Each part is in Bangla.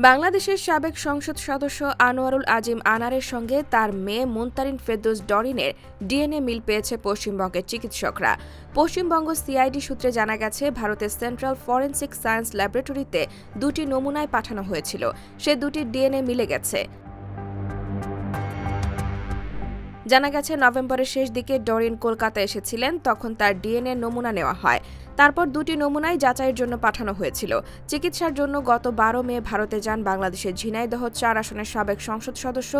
বাংলাদেশের সাবেক সংসদ সদস্য আনোয়ারুল আজিম আনারের সঙ্গে তার মেয়ে মুনতারিন ফেরদৌস ডরিনের ডিএনএ মিল পেয়েছে পশ্চিমবঙ্গের চিকিৎসকরা। পশ্চিমবঙ্গ সিআইডি সূত্রে জানা গেছে, ভারতের সেন্ট্রাল ফরেনসিক সায়েন্স ল্যাবরেটরিতে দুটি নমুনায় পাঠানো হয়েছিল। সে দুটির ডিএনএ মিলে গেছে। জানা গেছে, নভেম্বরের শেষ দিকে ডরিন কলকাতা এসেছিলেন, তখন তার ডিএনএ নমুনা নেওয়া হয়। তারপর দুটি নমুনাই যাচাইয়ের জন্য পাঠানো হয়েছিল। চিকিৎসার জন্য গত 12 মে ভারতে যান বাংলাদেশের ঝিনাইদহ 4 আসনের সাবেক সংসদ সদস্য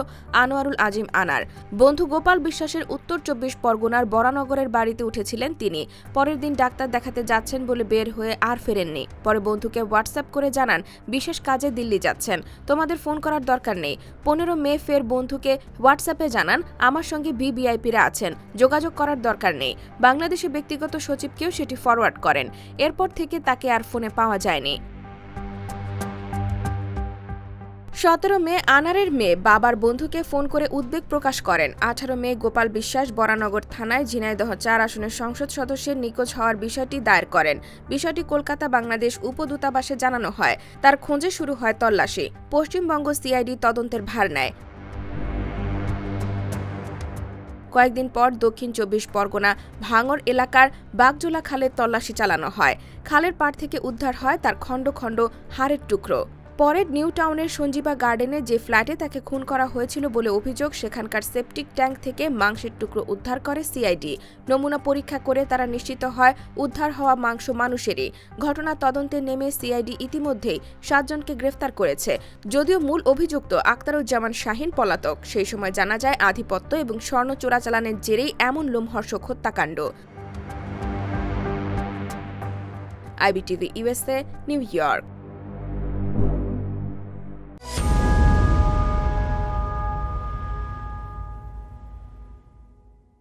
আনোয়ারুল আজিম আনার। বন্ধু গোপাল বিশ্বাসের উত্তর 24 পরগনার বরানগরের বাড়িতে উঠেছিলেন তিনি। পরের দিন ডাক্তার দেখাতে যাচ্ছেন বলে বের হয়ে আর ফেরেননি। পরে বন্ধুকে হোয়াটসঅ্যাপ করে জানান, বিশেষ কাজে দিল্লি যাচ্ছেন, তোমাদের ফোন করার দরকার নেই। 15 মে ফের বন্ধুকে হোয়াটসঅ্যাপে জানান, আমার সঙ্গে ভিভিআইপিরা আছেন, যোগাযোগ করার দরকার নেই। বাংলাদেশে ব্যক্তিগত সচিবকেও সেটি ফরওয়ার্ড করেন। এরপর থেকে তাকে আর ফোনে পাওয়া যায়নি। 17 মে আনারের মেয়ে বাবার বন্ধুকে ফোন করে উদ্বেগ প্রকাশ করেন। 18 মে গোপাল বিশ্বাস বরানগর থানায় ঝিনাইদহ 4 আসনের সংসদ সদস্যের নিখোঁজ হওয়ার বিষয়টি দায়ের করেন। বিষয়টি কলকাতা বাংলাদেশ উপদূতাবাসে জানানো হয়। তার খোঁজে শুরু হয় তল্লাশি। পশ্চিমবঙ্গ সিআইডি তদন্তের ভার নেয়। কয়েকদিন পর দক্ষিণ 24 পরগনা ভাঙড় এলাকার বাগজোলা খালের তল্লাশি চালানো হয়। খালের পাড় থেকে উদ্ধার হয় তার খণ্ড খণ্ড হাড়ের টুকরো। পরে নিউ টাউনের সঞ্জীবা গার্ডেনে যে ফ্ল্যাটে তাকে খুন করা হয়েছিল বলে অভিযোগ, সেখানকার সেপটিক ট্যাঙ্ক থেকে মাংসের টুকরো উদ্ধার করে সিআইডি। নমুনা পরীক্ষা করে তারা নিশ্চিত হয় উদ্ধার হওয়া মাংস মানুষেরই। ঘটনা তদন্তে নেমে সিআইডি ইতিমধ্যেই 7 জনকে গ্রেফতার করেছে। যদিও মূল অভিযুক্ত আখতারুজ্জামান শাহীন পলাতক। সেই সময় জানা যায়, আধিপত্য এবং স্বর্ণ চোরাচালানের জেরেই এমন লোমহর্ষক হত্যাকাণ্ড। IBTV USA, new York.